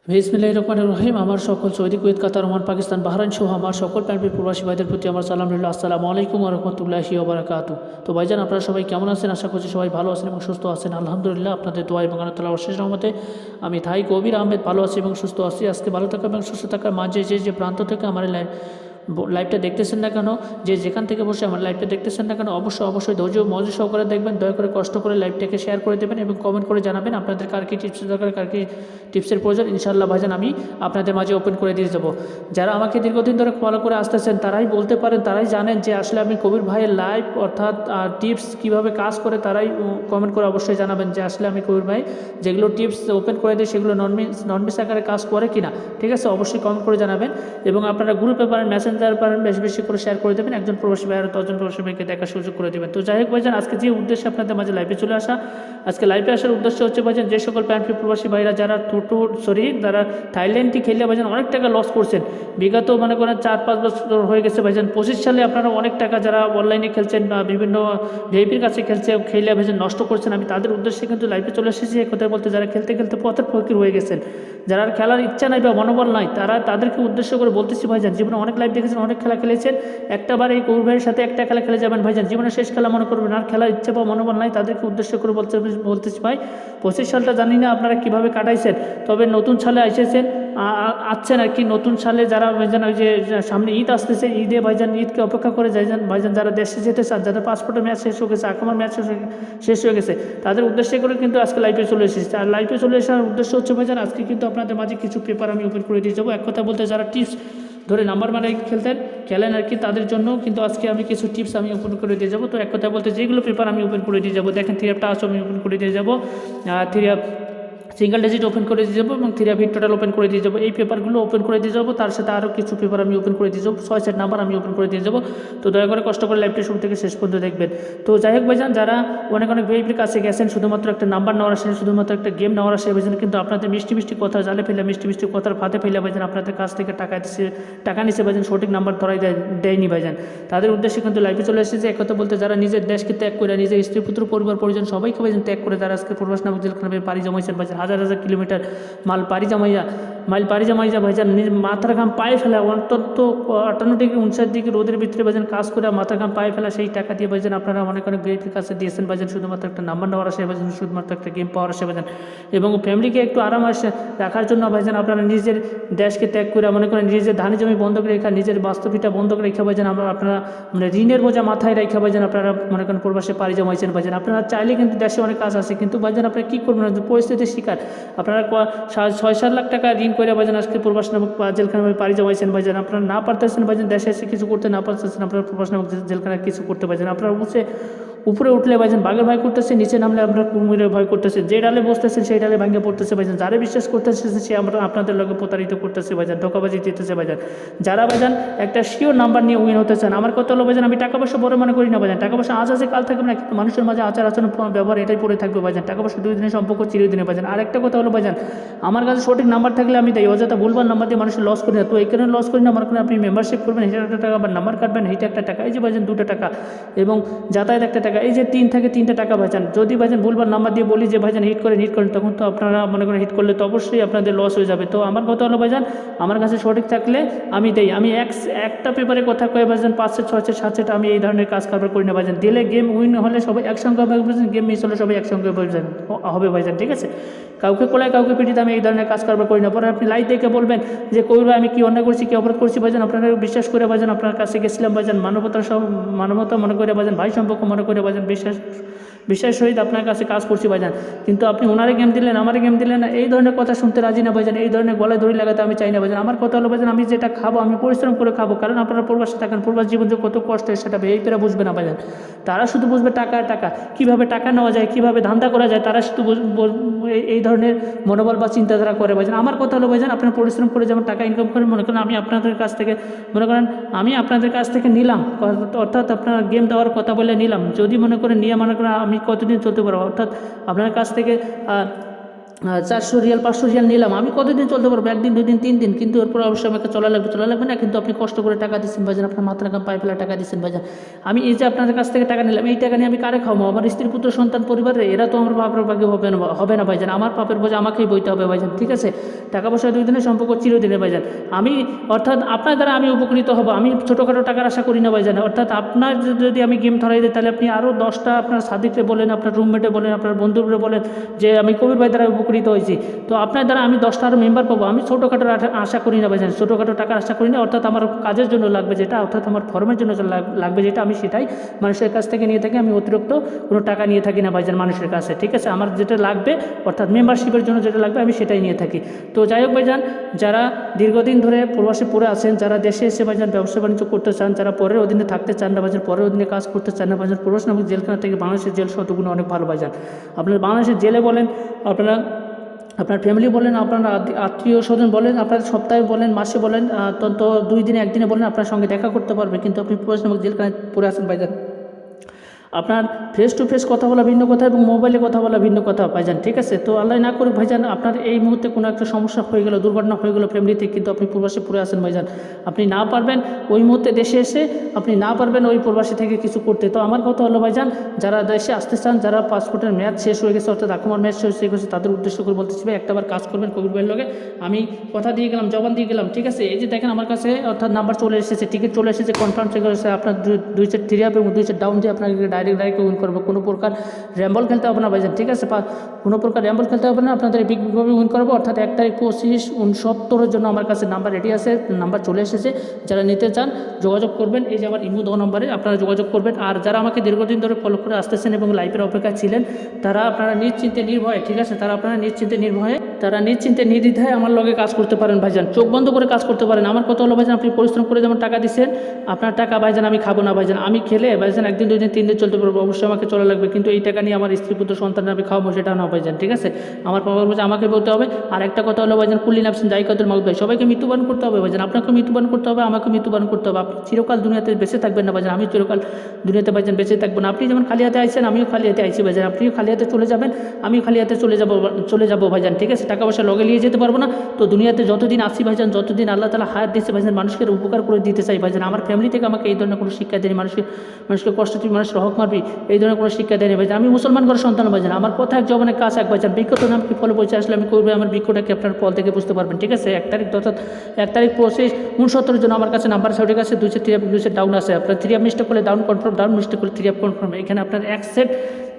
বিসমিল্লাহির রহমানির রহিম। আমার সকল সৌদি, কুয়েত, কাতার, ওমান, পাকিস্তান, বাহরাইন সহ আমার সকল প্রাণপ্রিয় প্রবাসী ভাইদের প্রতি আমার সালাম রইল। আসসালামু আলাইকুম ওয়া রাহমাতুল্লাহি ওয়া বারাকাতুহু। তো ভাইজান, আপনারা সবাই কেমন আছেন? আশা করছি সবাই ভালো আছেন এবং সুস্থ আছেন। আলহামদুলিল্লাহ, আপনাদের দোয়া এবং আল্লাহ তাআলার অশেষ রহমতে আমি থাই কবির আহমেদ ভালো আছি এবং সুস্থ আছি। আজকে ভালো থাকা এবং সুস্থ থাকার মাঝে যে প্রান্ত থেকে আমার লাইভটা দেখতেছেন না কেন, যেখান থেকে বসে আমার লাইভটা দেখতেছেন না কেন, অবশ্যই ধৈর্য মনোযোগ সহকারে দেখবেন। দয়া করে কষ্ট করে লাইভটাকে শেয়ার করে দেবেন এবং কমেন্ট করে জানাবেন আপনাদের কার কী টিপস দরকার, কার কী টিপসের প্রয়োজন। ইনশাআল্লাহ ভাইজান আমি আপনাদের মাঝে ওপেন করে দিয়ে যাবো। যারা আমাকে দীর্ঘদিন ধরে ফলো করে আসতেছেন তারাই বলতে পারেন, তারাই জানেন যে আসলে আমি কবির ভাইয়ের লাইভ অর্থাৎ টিপস কীভাবে কাজ করে, তারাই কমেন্ট করে অবশ্যই জানাবেন যে আসলে আমি কবির ভাই যেগুলো টিপস ওপেন করে দিই সেগুলো নন মিস আকারে কাজ করে কিনা। ঠিক আছে, অবশ্যই কমেন্ট করে জানাবেন এবং আপনারা গ্রুপে পারেন, মেসেঞ্জার পারেন, বেশি করে শেয়ার করে দেবেন। একজন প্রবাসী ভাই আর 10জন প্রবাসী ভাইকে দেখার সুযোগ করে দেবেন। তো যাই হোক ভাইজান, আজকে যে উদ্দেশ্যে আপনাদের মাঝে লাইভে চলে আসা, আজকে লাইভে আসার উদ্দেশ্য হচ্ছে ভাইজান যে সকল প্যান্ট্রি প্রবাসী ভাইরা যারা যারা থাইল্যান্ডটি খেলে ভাইজান অনেক টাকা লস করছেন, বিগত মনে করেন 4-5 বছর হয়ে গেছে ভাইজান। 25 সালে আপনারা অনেক টাকা যারা অনলাইনে খেলছেন বা বিভিন্ন ভিআইপির কাছে খেলে ভাইজান নষ্ট করছেন, আমি তাদের উদ্দেশ্যে কিন্তু লাইভে চলে এসেছি। এক কথা বলতে, যারা খেলতে খেলতে পথের ফকির হয়ে গেছেন, যারা আর খেলার ইচ্ছা নাই বা মনোবল নাই, তাদেরকে উদ্দেশ্য করে বলতেছি ভাইজান, জীবনে অনেক লাইভ দেখেছেন, অনেক খেলা খেলেছেন, একটাবার এই কবির ভাইয়ের সাথে একটা খেলা খেলে যাবেন ভাইজান, জীবনে শেষ খেলা মনে করবেন, আর খেলার ইচ্ছা বা মনোবল নাই, তাদেরকে উদ্দেশ্য করে বলতেছি ভাই, 25 সালটা জানি না আপনারা কীভাবে কাটাইছেন, তবে নতুন সালে এসেছেন আসছেন আর কি। নতুন সালে যারা ভাইজান ওই যে সামনে ঈদ আসতেছে, ঈদে ভাইজান ঈদকে অপেক্ষা করে যাইজান ভাইজান, যারা দেশে যেতে চান, যাদের পাসপোর্টের ম্যাচ শেষ হয়ে গেছে, আকামার ম্যাচ শেষ হয়ে গেছে, তাদের উদ্দেশ্যে করে কিন্তু আজকে লাইভে চলে এসেছি। আর লাইভে চলে আসার উদ্দেশ্য হচ্ছে ভাইজান আজকে কিন্তু আপনাদের মাঝে কিছু পেপার আমি ওপেন করে দিয়ে যাবো। এক কথা বলতে, যারা টিপস ধরে নাম্বার মানে খেলেন আর কি, তাদের জন্য কিন্তু আজকে আমি কিছু টিপস আমি ওপেন করে দিয়ে যাবো। তো এক কথা বলতে, যেগুলো পেপার আমি ওপেন করে দিয়ে যাবো, দেখেন 3 টাচ আমি ওপেন করে দিয়ে যাবো, 3 সিঙ্গেল ডিজিট ওপেন করে দিয়ে যাবো এবং 3 হিট টোটাল ওপেন করে দিয়ে যাবো। এই পেপারগুলো ওপেন করে দিয়ে যাবো, তার সাথে আরও কিছু পেপার আমি ওপেন করে দিয়ে যাবো, 6 সেট নাম্বার আমি ওপেন করে দিয়ে যাবো। তো দয়া করে কষ্ট করে লাইভটি শুরু থেকে শেষ পর্যন্ত দেখবেন। তো যাই হোক ভাইজান, যারা অনেক ভিআইপির কাছে গেছেন শুধুমাত্র একটা নাম্বার নেওয়ার আসে, শুধুমাত্র একটা গেম নেওয়ার আসে ভাইজান, কিন্তু আপনাদের মিষ্টি কথা জালে ফেলে, মিষ্টি কথার ফাঁদে ফেলে ভাইজান আপনাদের কাছ থেকে টাকা নিচ্ছে ভাইজান, সঠিক নাম্বার ধরাই দেয়নি ভাইজান, তাদের উদ্দেশ্যে কিন্তু লাইভে চলে এসেছে। এক কথা বলতে, যারা নিজের দেশকে ত্যাগ করে, নিজের স্ত্রী পুত্র পরিবার পরিজন সবাইকে ভাইজান ত্যাগ করে, যারা আজকে প্রবাস নামক জেলখানায় পাড়ি জমাইছেন ভাইজান, হাজার কিলোমিটার মাইল পাড়ি জমাইয়া ভাইজান, মাথার ঘাম পায়ে ফেলা, অন্তত 58 ডিগ্রি 59 ডিগ্রি রোদের ভিতরে ভাইজান কাজ করে মাথার ঘাম পায়ে ফেলা, সেই টাকা দিয়ে ভাইজান আপনারা অনেক ভিআইপির কাছে দিয়েছেন ভাইজান, শুধুমাত্র একটা নাম্বার নেওয়ার আসে ভাইজান, শুধুমাত্র একটা গেম পাওয়ার আসে ভাইজান, এবং ফ্যামিলিকে একটু আরাম আসে রাখার জন্য ভাইজান আপনারা নিজের দেশকে ত্যাগ করে মনে করেন, নিজের ধানি জমি বন্ধক রেখা, নিজের বাস্তবিকটা বন্ধক রেখা ভাইজান, আপনারা মানে ঋণের বোঝা মাথায় রেখা ভাইজান আপনারা মনে করেন প্রবাসে পাড়ি জমাইছেন ভাইজান। আপনারা চাইলে কিন্তু দেশে অনেক কাজ আছে, কিন্তু ভাইজান আপনারা কী করবেন, পরিস্থিতির শিকার আপনারা 6-7 লাখ টাকা ঋণ করে ভাইজান আজকে প্রবাস নামক জেলখানায় পাড়ি জমাইছেন ভাইজান, আপনারা না পারতেছেন ভাইজান, দেশে এসে কিছু করতে না পারতেছেন, আপনারা প্রবাস নামক জেলখানায় কিছু করতে ভাইজান, আপনারা উপরে উঠলে ভাইজান বাঘের ভয় করতেছে, নিচে নামলে আপনারা কুমিরের ভয় করতেছে, যে ডালে বসতেছেন সেই ডালে ভাঙে পড়তেছে ভাইজান, যারা বিশ্বাস করতেছে সে আমরা আপনাদের লগে প্রতারিত করতেছে ভাইজান, ধোঁকাবাজি দিতেছে ভাইজান। যারা ভাইজান একটা শিওর নাম্বার নিয়ে উইন হতে চান, আমার কথা হলো ভাইজান, আমি টাকা পয়সা বড় মনে করি না ভাইজান, টাকা পয়সা আজ আছে কাল থাকবে না, কিন্তু মানুষের মাঝে আচার আচরণ ব্যবহার এটাই পড়ে থাকবে ভাইজান, টাকা পয়সা 2 দিনের সম্পর্ক চিরদিনে ভাইজান। আর একটা কথা হলো ভাইজান, আমার কাছে সঠিক নাম্বার থাকলে আমি দেয়, অযথা ভুলবার নাম্বার দিয়ে মানুষের লস করি না। তো এই কারণে লস করি না, আমার কারণে আপনি মেম্বারশিপ করবেন, এটা একটা টাকা, আবার নাম্বার কাটবেন, এইটা একটা টাকা, এই যে ভাইজান 2টা টাকা, এবং যাতায়াত একটা টাকা, এই যে 3 টাকা ভাইজান। যদি ভাইজান ভুলবার নাম্বার দিয়ে বলি যে ভাইজান হিট করেন, তখন তো আপনারা মনে করেন হিট করলে তো অবশ্যই আপনাদের লস হয়ে যাবে। তো আমার কথা হলো ভাইজান, আমার কাছে সঠিক থাকলে আমি দেই, আমি একটা পেপারে কথা কয়ে ভাইজান 5 সেট 6 সেট 7 সেট আমি এই ধরনের কাজ কারবার করি না ভাইজান। দিলে গেম উইন হলে সবাই একসঙ্গে হবে ভাইজান, গেম মিস হলে সবাই একসঙ্গে হবে ভাইজান, ঠিক আছে। কাউকে কোলায় কাউকে পিটিতে আমি এই ধরনের কাজ কারবার করি না। পরে আপনি লাইভ দেখে বলবেন যে কবির ভাই আমি কি অন্যায় করছি, কি অপরাধ করছি ভাইজান, আপনারা বিশ্বাস করে ভাইজান আপনার কাছে গেছিলাম ভাইজান, মানবতা মনে করে ভাইজান, ভাই সম্পর্ক মনে করে ভাইজান, বিশ্বাস সহিত আপনার কাছে কাজ করছি ভাইজান, কিন্তু আপনি ওনারে গেম দিলেন, আমারে গেম দিলেন না, এই ধরনের কথা শুনতে রাজি না ভাইজান, এই ধরনের গলায় দড়ি লাগাতে আমি চাই না ভাইজান। আমার কথা হলো ভাইজান, আমি যেটা খাবো আমি পরিশ্রম করে খাবো, কারণ আপনারা প্রবাসে থাকেন, প্রবাস জীবন যে কত কষ্ট সেটা ভিআইপিরা বুঝবে না ভাইজান, তারা শুধু বুঝবে টাকা, কীভাবে টাকা নেওয়া যায়, কীভাবে ধান্দা করা যায়, তারা শুধু এই ধরনের মনোবল বা চিন্তাধারা করে ভাইজান। আমার কথা হলো ভাইজান, আপনারা পরিশ্রম করে যেমন টাকা ইনকাম করেন, মনে করেন আমি আপনাদের কাছ থেকে নিলাম, অর্থাৎ আপনার গেম দেওয়ার কথা বলে নিলাম, যদি মনে করেন নিয়ে মনে করেন আমি কতদিন চলতে পারবো, অর্থাৎ আপনার কাছ থেকে 400 রিয়াল 500 রিয়াল নিলাম, আমি কতদিন চলতে পারবো, 1 দিন 2 দিন 3 দিন, কিন্তু এরপর অবশ্যই আমাকে চলা লাগবে না, কিন্তু আপনি কষ্ট করে টাকা দিচ্ছেন ভাইজান, আপনার মাথার ঘাম পায়ে ফেলা টাকা দিচ্ছেন ভাইজান। আমি এই যে আপনাদের কাছ থেকে টাকা নিলাম, এই টাকা নিয়ে আমি কারে খাবো, আমার স্ত্রী পুত্র সন্তান পরিবারে, এরা তো আমার বাপের ভাগে হবে না ভাইজান, আমার পাপের বোঝা আমাকেই বইতে হবে ভাইজান, ঠিক আছে। টাকা পয়সা 2 দিনের সম্পর্ক চিরদিনের ভাইজান। আমি অর্থাৎ আপনার দ্বারা আমি উপকৃত হব, আমি ছোটোখাটো টাকার আশা করি না ভাইজান। অর্থাৎ আপনার যদি আমি গেম ধরাই দিই, তাহলে আপনি আরও 10টা আপনার সাদিকরে বলেন, আপনার রুমমেটে বলেন, আপনার বন্ধুরে বলেন যে আমি কবির ভাই দ্বারা উপকৃত হয়েছি, তো আপনার দ্বারা আমি 10টা আরও মেম্বার পাবো। আমি ছোটোখাটো আশা করি না ভাইজান, ছোটোখাটো টাকার আশা করি না। অর্থাৎ আমার কাজের জন্য লাগবে যেটা, অর্থাৎ আমার ফর্মের জন্য লাগবে যেটা, আমি সেটাই মানুষের কাছ থেকে নিয়ে থাকি। আমি অতিরিক্ত কোনো টাকা নিয়ে থাকি না ভাইজান মানুষের কাছে, ঠিক আছে। আমার যেটা লাগবে অর্থাৎ মেম্বারশিপের জন্য যেটা লাগবে আমি সেটাই নিয়ে থাকি। তো যাই হোক ভাইজান, যারা দীর্ঘদিন ধরে প্রবাসে পড়ে আছেন, যারা দেশে এসে ভাইজান ব্যবসা বাণিজ্য করতে চান, যারা পরের অধীনে থাকতে চান না ভাইজান, পরের অধীনে কাজ করতে চান না ভাইজান, প্রবাস নামক জেলখানা থেকে বাংলাদেশের জেল শতগুণ অনেক ভালো ভাইজান। আপনার বাংলাদেশের জেলে বলেন, আপনারা আপনার ফ্যামিলি বলেন, আপনার আত্মীয় স্বজন বলেন, আপনার সপ্তাহে বলেন, মাসে বলেন, তো 2 দিনে 1 দিনে বলেন, আপনার সঙ্গে দেখা করতে পারবে। কিন্তু আপনি প্রবাস নামক জেলখানায় পড়ে আছেন ভাইজান, আপনার ফেস টু ফেস কথা বলা ভিন্ন কথা এবং মোবাইলে কথা বলা ভিন্ন কথা ভাইজান, ঠিক আছে। তো আল্লাহ না করুক ভাইজান, আপনার এই মুহূর্তে কোনো একটা সমস্যা হয়ে গেল, দুর্ঘটনা হয়ে গেল ফ্যামিলিতে, কিন্তু আপনি প্রবাসে পড়ে আসেন ভাইজান, আপনি না পারবেন ওই মুহূর্তে দেশে এসে, আপনি না পারবেন ওই প্রবাসী থেকে কিছু করতে। তো আমার কথা হলো ভাইজান, যারা দেশে আসতে চান, যারা পাসপোর্টের মেয়াদ শেষ হয়ে গেছে, অর্থাৎ আকুমার মেয়াদ শেষ হয়ে গেছে, তাদের উদ্দেশ্য করে বলতেছি ভাই, একটাবার কাজ করবেন কবির ভাইয়ের লগে। আমি কথা দিয়ে গেলাম, জবান দিয়ে গেলাম, ঠিক আছে। এই যে দেখেন আমার কাছে অর্থাৎ নাম্বার চলে এসেছে, টিকিট চলে এসেছে, কনফার্ম চলে এসেছে। আপনার 2 সেট 3 আপ এবং 2 সেট ডাউন দিয়ে আপনাকে ডাইরেক্ট উইন করবে। কোনো প্রকার র্যাম্বল খেলতে হবে না ভাইজান, ঠিক আছে। কোনো প্রকার র্যাম্বল খেলতে হবে না, আপনাদের বিগভাবে উইন করবো। অর্থাৎ 1 তারিখ 25/69 জন্য আমার কাছে নাম্বার রেডি আছে, নাম্বার চলে এসেছে। যারা নিতে চান যোগাযোগ করবেন, এই যে আমার ইমো 2 নম্বরে আপনারা যোগাযোগ করবেন। আর যারা আমাকে দীর্ঘদিন ধরে ফলো করে আসতেছেন এবং লাইভের অপেক্ষায় ছিলেন, তারা আপনারা নিশ্চিন্তে নির্ভয়ে, ঠিক আছে, আপনারা নিশ্চিন্তে নির্দ্বিধায় আমার লগে কাজ করতে পারেন ভাইজান, চোখ বন্ধ করে কাজ করতে পারেন। আমার কথা হলো ভাইজান, আপনি পরিশ্রম করে যেমন টাকা দিচ্ছেন, আপনার টাকা ভাইজান আমি খাবো না ভাইজান। আমি খেলে ভাইজান 1 দিন 2 দিন 3 দিন চলতে পারবো, অবশ্যই আমাকে চলা লাগবে, কিন্তু এই টাকা নিয়ে আমার স্ত্রী পুত্র সন্তান আমি খাওয়াবো সেটা না ভাইজান, ঠিক আছে। আমার পাওয়ার বোঝা আমাকে বলতে হবে। আর একটা কথা হলো ভাইজান, কুল্লি নাফসিন যায়কাতুল মাউত ভাই, সবাইকে মৃত্যুবরণ করতে হবে ভাইজান, আপনাকে মৃত্যুবরণ করতে হবে, আমাকে মৃত্যুবরণ করতে হবে। আপনি চিরকাল দুনিয়াতে বেঁচে থাকবেন না ভাইজান, আমি চিরকাল দুনিয়াতে ভাইজান বেঁচে থাকবো না। আপনি যেমন খালি হাতে আইছেন, আমিও খালি হাতে আইছি ভাইজান, আপনিও খালি হাতে চলে যাবেন, আমিও খালি হাতে চলে যাবো ভাইজান, ঠিক আছে। টাকা পয়সা লগে নিয়ে যেতে পারবো না। তো দুনিয়াতে যতদিন আসি ভাইজান, যতদিন আল্লাহ তাআলা হায়াত দিচ্ছে ভাইজান, মানুষকে উপকার করে দিতে চাই ভাইজান। আমার ফ্যামিলি থেকে আমাকে এই ধরনের কোনো শিক্ষা দেয়নি, মানুষকে কষ্ট দিবি, মানুষের হক মারবি, এই ধরনের কোনো শিক্ষা দেয়নি ভাইজান। আমি মুসলমান ঘরের সন্তান ভাইজান, আমার কথা এক জবানের কাজ এক ভাইজান। বৃক্ষ তো নাম কি ফলে বলছে, আসলে আমি করবো আমার বৃক্ষটাকে আপনার ফল থেকে বুঝতে পারবেন, ঠিক আছে। 1 তারিখ অর্থাৎ 1 তারিখ 25/69 জন্য আমার কাছে নাম্বার সঠিক আছে, 2 সেট 3 আপ 2 সেট ডাউন আছে। আপনার 3 আপ মিস্টেক করলে ডাউন কনফার্ম, ডাউন মিস্টেক করলে 3 আপ কনফার্ম। এখানে আপনার 1 সেট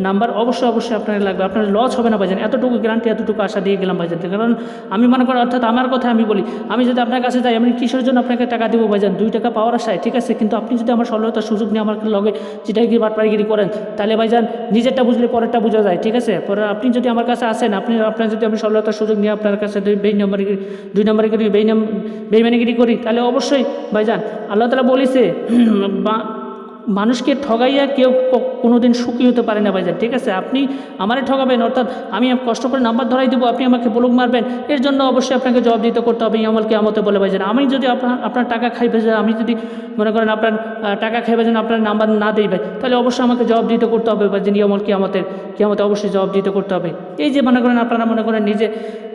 নাম্বার অবশ্যই আপনার লাগবে, আপনার লস হবে না ভাইজান, এতটুকু গ্যারান্টি, এতটুকু আশা দিয়ে গেলাম ভাইজান। কারণ আমি মনে করি, অর্থাৎ আমার কথা আমি বলি, আমি যদি আপনার কাছে যাই, আমি কিসের জন্য আপনাকে টাকা দেবো ভাইজান, 2 টাকা পাওয়ার আশায়, ঠিক আছে। কিন্তু আপনি যদি আমার সরলতার সুযোগ নিয়ে আমার লগে চিটাগিরি বাটপাড়িগিরি করেন, তাহলে ভাইজান নিজেরটা বুঝলে পরেরটা বোঝা যায়, ঠিক আছে। পরে আপনি যদি আমার কাছে আসেন, আপনার যদি আমি সরলতার সুযোগ নিয়ে আপনার কাছে 2 নম্বরগিরি বেইমানিগিরি করি, তাহলে অবশ্যই ভাইজান আল্লাহ তাআলা বলেছে, মানুষকে ঠগাইয়া কেউ কোনোদিন সুখী হতে পারে না ভাইজান, ঠিক আছে। আপনি আমারে ঠগাবেন, অর্থাৎ আমি কষ্ট করে নাম্বার ধরাই দেবো, আপনি আমাকে ব্লক মারবেন, এর জন্য অবশ্যই আপনাকে জবাব দিতে করতে হবে ইয়াউমুল কিয়ামতে বলে ভাইজান। আমি যদি আপনার টাকা খাই ভাইজান, আমি যদি মনে করেন আপনার টাকা খাই ভাইজান, আপনার নাম্বার না দিই ভাই, তাহলে অবশ্যই আমাকে জবাব দিতে করতে হবে ভাইজান, ইয়াউমুল কিয়ামতে অবশ্যই জবাব দিতে করতে হবে। এই যে মনে করেন আপনারা নিজে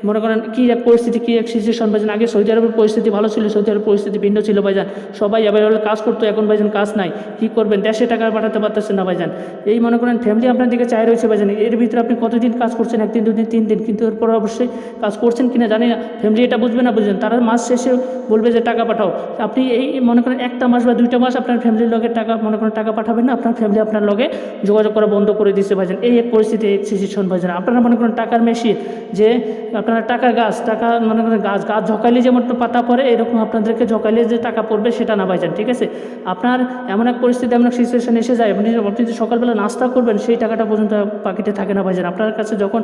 মনে করেন কী এক পরিস্থিতি, কী এক সিচুয়েশন ভাইজান। আগে সৌদি আরবের পরিস্থিতি ভালো ছিল, সৌদি আরবের পরিস্থিতি ভিন্ন ছিল ভাইজান, সবাই অ্যাভেলেবল কাজ করতো, এখন ভাইজান কাজ নাই, কী করবেন, দেশে টাকা পাঠাতে পারতেছেন না ভাইজান। এই মনে করেন ফ্যামিলি আপনার দিকে চাই রয়েছে ভাইজান, এর ভিতরে আপনি কতদিন কাজ করছেন, 1 দিন 2 দিন 3 দিন, কিন্তু এরপর অবশ্যই কাজ করছেন কিনা জানি না, ফ্যামিলি এটা বুঝবে না বুঝবেন, তারা মাস শেষে বলবে যে টাকা পাঠাও। আপনি এই মনে করেন 1টা মাস বা 2টা মাস আপনার ফ্যামিলির লগে টাকা পাঠাবেন না, আপনার ফ্যামিলি আপনার লগে যোগাযোগ করা বন্ধ করে দিচ্ছে ভাইজান। এই এক পরিস্থিতি, এক সিচুয়েশন ভাইজান। আপনারা মনে করেন টাকার মেশিন, যে আপনারা টাকার গাছ, টাকা মনে করেন গাছ ঝকাইলে যেমন পাতা পড়ে, এরকম আপনাদেরকে ঝকাইলে যে টাকা পড়বে সেটা না ভাইজান, ঠিক আছে। আপনার এমন এক পরিস্থিতি, এমন এক সিচুয়েশন এসে যায়, আপনি যে সকালবেলা নাস্তা করবেন সেই টাকাটা পর্যন্ত পাকিটে থাকে না ভাইজান। আপনার কাছে যখন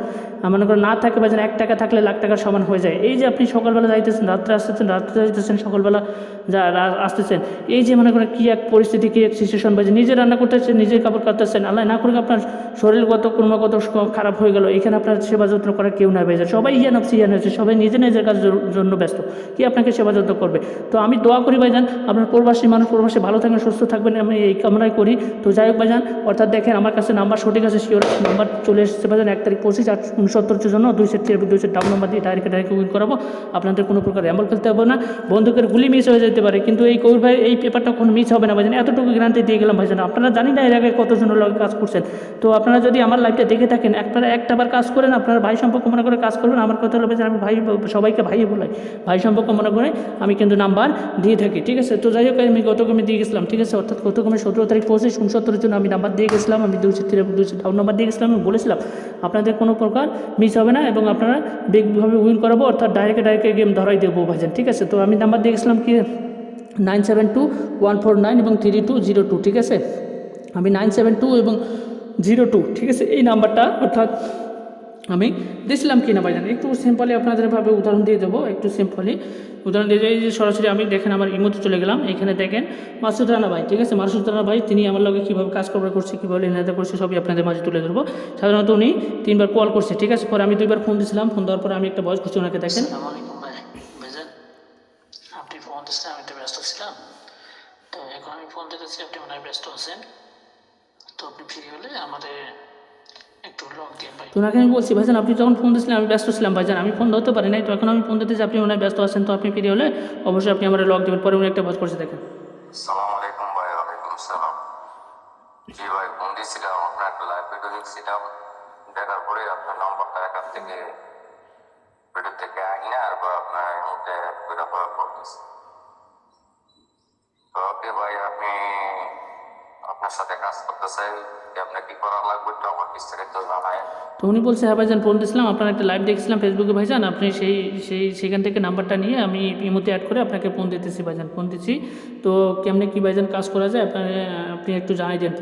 মনে করেন না থাকে ভাইজান, 1 টাকা থাকলে লাখ টাকার সমান হয়ে যায়। এই যে আপনি সকালবেলা যাইতেছেন, রাত্রে যাইতেছেন, সকালবেলা আসতেছেন, এই যে মনে করেন কী এক পরিস্থিতি, কী এক সিচুয়েশন ভাইজান। নিজে রান্না করতেছেন, নিজের কাপড় কাটতেছেন, আল্লাহ না করে আপনার শরীরগত ক্রমাগত খারাপ হয়ে গেল, এখানে আপনার সেবা যত্ন করার কেউ নাই ভাইজান। সবাই ইয়ানফসি সবাই নিজের কাজের জন্য ব্যস্ত, কি আপনাকে সেবা যত্ন করবে। তো আমি দোয়া করি ভাইজান, আপনার প্রবাসী ভালো থাকবেন, সুস্থ থাকবেন, আমি এই কামনাই করি। তো যাই হোক ভাইজান, অর্থাৎ দেখেন আমার কাছে নাম্বার সঠিক আছে, শিওর নাম্বার চলে এসেছে ভাইজান 1 তারিখ 25 আর 69 জন্য 2 set TRP 2 set down number দিয়ে ডাইরেক্ট উইন করাবো। আপনাদের কোনো প্রকার র্যাম্বল খেলতে হবে না, বন্দুকের গুলি মিস হয়ে যেতে পারে, কিন্তু এই কবির ভাই এই পেপারটা কোনো মিস হবে না ভাইজান, এতটুকু গ্যারান্টি দিয়ে গেলাম ভাইজান। আপনারা জানি না এর আগে কতজন লোক কাজ করছেন, তো আপনারা যদি আমার লাইভটা দেখে থাকেন আপনারা একটাবার কাজ করেন, আপনার ভাই সম্পর্ক মনে করে কাজ করবেন। আমার কথা হলো ভাইজান আমি ভাই সবাইকে ভাই বলাই, ভাই সম্পর্ক মনে করে আমি কিন্তু নাম্বার দিয়ে থাকি, ঠিক আছে। তো যাই হোক আমি গতকমে দিয়ে গেছিলাম, ঠিক আছে, অর্থাৎ গতকমে 17 তারিখ 25 69 জন্য আমি নাম্বার দিয়ে গেছিলাম, আমি 2 সেট ডাউন নাম্বার দিয়ে গেছিলাম, আমি বলেছিলাম আপনাদের কোনো প্রকার মিস হবে না এবং আপনারা বেগভাবে উইন করাবো, অর্থাৎ ডাইরেক্ট গেম ধরাই দেবো ভাইজান, ঠিক আছে। তো আমি নাম্বার দিয়ে গেছিলাম কি 972149 এবং 3202, ঠিক আছে। আমি 972 এবং 02, ঠিক আছে, এই নাম্বারটা অর্থাৎ আমি দিয়েছিলাম কি না ভাইজান, একটু সিম্পলি আপনাদেরভাবে উদাহরণ দিয়ে দেবো, একটু সিম্পলি উদাহরণ দিয়ে এই যে সরাসরি আমি দেখেন আমার ইমোতে চলে গেলাম, এখানে দেখেন মাসুদ রানা ভাই, ঠিক আছে, মাসুদ রানা ভাই তিনি আমার লগে কীভাবে কাজ করছে, কীভাবে লেনদেন করছে সবই আপনাদের মাঝে তুলে ধরবো। সাধারণত উনি 3বার কল করছে, ঠিক আছে, পরে আমি 2বার ফোন দিয়েছিলাম, ফোন দেওয়ার পরে আমি একটা ভয়েস করছি ওনাকে, দেখেন। আপনি ফোন দিচ্ছেন, আমি তো ব্যস্ত ছিলাম, তো এখন আমি ফোন দিতেছি, আপনি মনে হয় ব্যস্ত আছেন, তো আপনি ফ্রি হলে আমাদের একটু লক দিন ভাই। তো ওনাকে আমি বলছি ভাইজান আপনি যখন ফোন দিয়েছিলেন আমি ব্যস্ত ছিলাম ভাইজান, আমি ফোন ধরতে পারি নাই, তো এখন আমি ফোন দিতেছি, আপনি মনে হয় ব্যস্ত আছেন, তো আপনি ফ্রি হলে অবশ্যই আপনি আমার লক দেবেন। পরে উনি একটা ভয়েস করছে, দেখেন। আসসালামু আলাইকুম ভাই। ওয়ালাইকুম আসসালাম। জি ভাই, ফোন দিয়েছিলাম, আপনার একটা লাইভ ভিডিও দেখছিলাম, দেখার পরে আপনার নাম্বারটা এখান থেকে ভিডিও থেকে আইনা আর বা আপনার মধ্যে ভিডিও করা করতেছি। তো ওকে ভাই, আপনি আপনার সাথে কাজ করতে চাই, আপনার কি করা লাগবে একটু আমার বিস্তারিত জানায়। তো উনি বলছে হ্যাঁ ভাইজান ফোন দিয়েছিলাম, আপনার একটা লাইভ দেখছিলাম ফেসবুকে ভাইজান, আপনি সেখান থেকে নাম্বারটা নিয়ে আমি ইমোতে অ্যাড করে আপনাকে ফোন দিতেছি ভাইজান, ফোন দিচ্ছি। তো কেমনে কী ভাইজান কাজ করা যায় আপনি একটু জানাই দেন,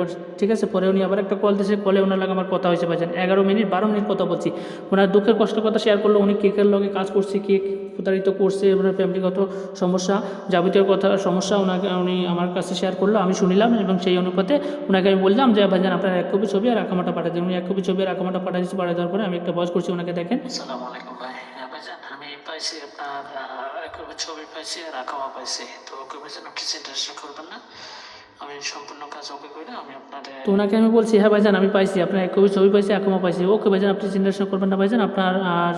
ঠিক আছে। পরে উনি আবার একটা কল দিয়েছে, কলে ওনার লাগে আমার কথা হয়েছে ভাইজান 11 মিনিট 12 মিনিট কথা বলছি, ওনার দুঃখের কষ্টের কথা শেয়ার করলো, উনি কেকের লগে কাজ করছে, কেক প্রতারিত করছে, ওনার ফ্যামিলিগত সমস্যা যাবতীয় কথা সমস্যা উনি আমার কাছে শেয়ার করলো, আমি শুনিলাম এবং সেই অনুপাতে ওনাকে আমি বললাম যে ভাইজান আপনার 1 কপি ছবি আর আকামাটা পাঠিয়ে দিন। উনি 1 কপি ছবি আর আকামাটা পাঠিয়ে দিচ্ছে, পাঠিয়ে দেওয়ার পরে আমি একটা ভয়েস করছি ওনাকে, দেখেন। আসসালামু আলাইকুম ভাই। হ্যাঁ ভাইজান, আমি পাইছি আপনার ছবি পাইছি আর আঁকামা পাইছি, তো ওকে ভাইজান আপনি চিন্তা করবেন না, আমি সম্পূর্ণ কাজ ওকে করে আমি আপনাদের। তো ওনাকে আমি বলছি হ্যাঁ ভাইজান আমি পাইছি, আপনার 1 কপি ছবি পাইছি, আঁকামা পাইছি, ওকে ভাইজান আপনি চিন্তা করবেন না ভাইজান, আপনার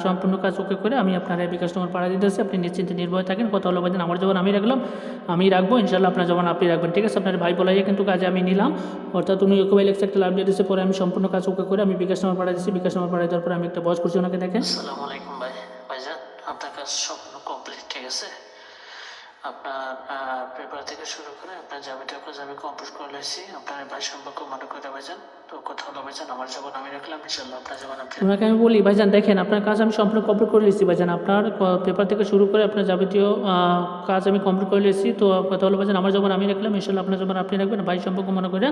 সম্পূর্ণ কাজ ওকে করে আমি আপনার বিকাশ নম্বর পাঠিয়ে দিতেছি, আপনি নিশ্চিন্তে নির্ভয় থাকেন। কথা হলো ভাইজান আমার যখন আমি রাখলাম আমি রাখবো ইনশাল্লাহ, আপনার যখন আপনি রাখবেন, ঠিক আছে। আপনার ভাই বলাইয়ে কিন্তু কাজে আমি নিলাম, অর্থাৎ উনি ওকে ভাই লেগছে একটা লাভ দিয়ে দিচ্ছে, পরে আমি সম্পূর্ণ কাজ ওকে করে আমি বিকাশ নম্বর পাঠিয়ে দিচ্ছি, বিকাশ নম্বর পাঠিয়ে দেওয়ার পরে আমি একটা ভয়েস করছি ওনাকে, দেখেন। আসসালামু আলাইকুম ভাই। ভাইজান আপনার কাজ সম্পূর্ণ কমপ্লিট, ঠিক আছে, আপনার পেপার থেকে শুরু করে আপনার যাবতীয় কাজ আমি কমপ্লিট করে নিয়েছি, আপনার ভাই সম্পর্ক মনে করে ভাইজান। তো কথা হলো ভাইজান আমার যখন আমি রাখলাম ইনশাল্লাহ আপনার যখন আপনি। ওনাকে আমি বলি ভাইজান দেখেন আপনার কাজ আমি সম্পূর্ণ কমপ্লিট করে নিয়েছি ভাইজান, আপনার পেপার থেকে শুরু করে আপনার যাবতীয় কাজ আমি কমপ্লিট করে নিয়েছি। তো কথা হলো ভাইজান আমার যখন আমি রাখলাম ইনশাল্লাহ আপনার যখন আপনি রাখবেন, ভাই সম্পর্ক মনে করে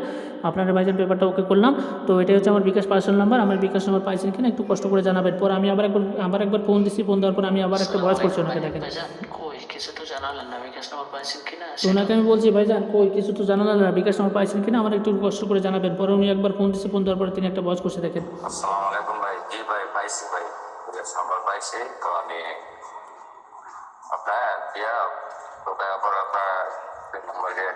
আপনার ভাইজান পেপারটা ওকে করলাম। তো এটাই হচ্ছে আমার বিকাশ পার্সোনাল নাম্বার, আমার বিকাশ নাম্বার পাইছেন কিনা একটু কষ্ট করে জানাবেন। পরে আমি আবার একবার ফোন দিচ্ছি, ফোন দেওয়ার পর আমি আবার একটা ভয়েস করছি ওনাকে, দেখেন। কই কিছু তো জানালেন না, বিকাশ নাম্বার পাইছেন কিনা। তো ওনাকে আমি বলছি ভাইজান কই কিছু তো জানালেন না, বিকাশ নাম্বার পাইছেন কিনা আমার একটু কষ্ট করে জানাবেন। পরে উনি একবার ফোন দিচ্ছে, ফোন দেওয়ার পরে তিনি একটা ভয়েস করছে, দেখেন। আসসালামু আলাইকুম ভাই। জি ভাই, পাইছি ভাই, নাম্বার পাইছি। তো আমি আপনার দিয়া কোথায় আবার আপনার নাম্বার দিয়ে।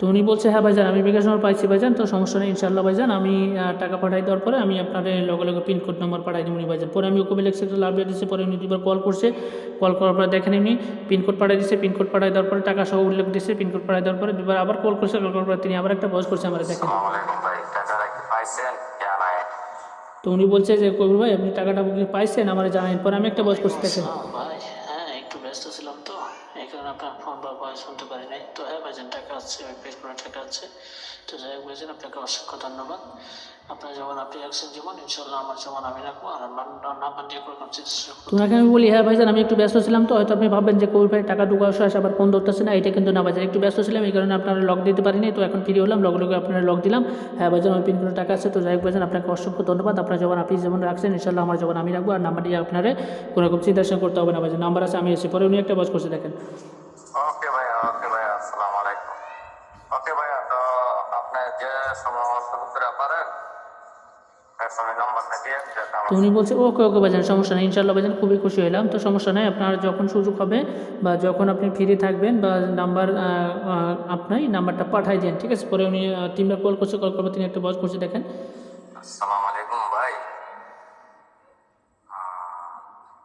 তো উনি বলছে হ্যাঁ ভাইজান আমি বিকাশ নম্বর পাইছি ভাইজান, তো সমস্যা নেই ইনশাল্লাহ ভাইজান, আমি টাকা পাঠাই দেওয়ার পরে আমি আপনার লগে পিনকোড নাম্বার পাঠাই দিব উনি ভাইজান। পরে আমি ওকে লেগছে একটা লাভ দিয়ে দিচ্ছে, পরে উনি 2বার কল করছে, কল করার পরে দেখেন উনি পিনকোড পাঠাই দিচ্ছে, পিনকোড পাঠাই দেওয়ার পরে টাকা সহ উল্লেখ দিচ্ছে, পিনকোড পাঠাই দেওয়ার পরে 2বার আবার কল করছে, কল করার পরে তিনি আবার একটা ভয়েস করছে আমার, দেখেন। আসসালামু আলাইকুম ভাই, টাকা রাখতে পাইছেন জানায়। তো উনি বলছে যে কবির ভাই আপনি টাকাটা পাইছেন আমার জানাই। পরে আমি একটা ভয়েস করছি, দেখেন। ভাই হ্যাঁ একটু ব্যস্ত ছিলাম তো এই কারণে আপনার ফোন বা ভয়েস শুনতে পারি নাই। তো হ্যাঁ ভাইজান টাকা আছে, ওই পেড করা টাকা আছে। তো যাই হোক ভাইজান আপনাকে অসংখ্য ধন্যবাদ। আপনার যেমন আপনি রাখছেন যেমন ইনশাল্লাহ আমার যেমন আমি রাখবো, আর নাম্বার দিয়ে কোনো চেষ্টা। তো ওনাকে আমি বলি হ্যাঁ ভাইজান আমি একটু ব্যস্ত ছিলাম, তো হয়তো আপনি ভাববেন যে কবির ভাই টাকা ঢুকা আসে আবার ফোন ধরতেছে না, এটা কিন্তু না ভাইজান, একটু ব্যস্ত ছিলাম এই কারণে আপনারা লক দিতে পারিনি। তো এখন ফ্রি হলাম, লগে আপনারা লক দিলাম। হ্যাঁ ভাইজান আমার পিন করে টাকা আছে। তো যাই হোক ভাইজান আপনাকে অসংখ্য ধন্যবাদ, আপনার যখন আপনি যেমন রাখছেন ইনশাল্লাহ আমার যখন আমি রাখবো, আর নাম্বার দিয়ে আপনারা কোনো রকম চিন্তা করতে হবে না ভাইজান, নাম্বার আছে আমি এসে। পরে উনি একটা ভয়েস করছে, দেখেন। ওকে ভাইয়া, ওকে ভাইয়া, আসসালামু আলাইকুম। ওকে ভাইয়া, তো আপনার যে সমস্ত উত্তর পারেন এর সঙ্গে নাম্বার আজকে দেখা তো উনি বলছে ওকে ওকে ভাইজান, সমস্যা নেই, ইনশাল্লাহ ভাইজান, খুবই খুশি হলাম। তো সমস্যা নেই, আপনার যখন সুযোগ হবে বা যখন আপনি ফ্রি থাকবেন বা নাম্বার আপনি নাম্বারটা পাঠাই দেন, ঠিক আছে। পরে উনি টিমটা কল করছে, কল করবে, তিনি একটা বস করছে দেখেন। আসসালামু আলাইকুম ভাই,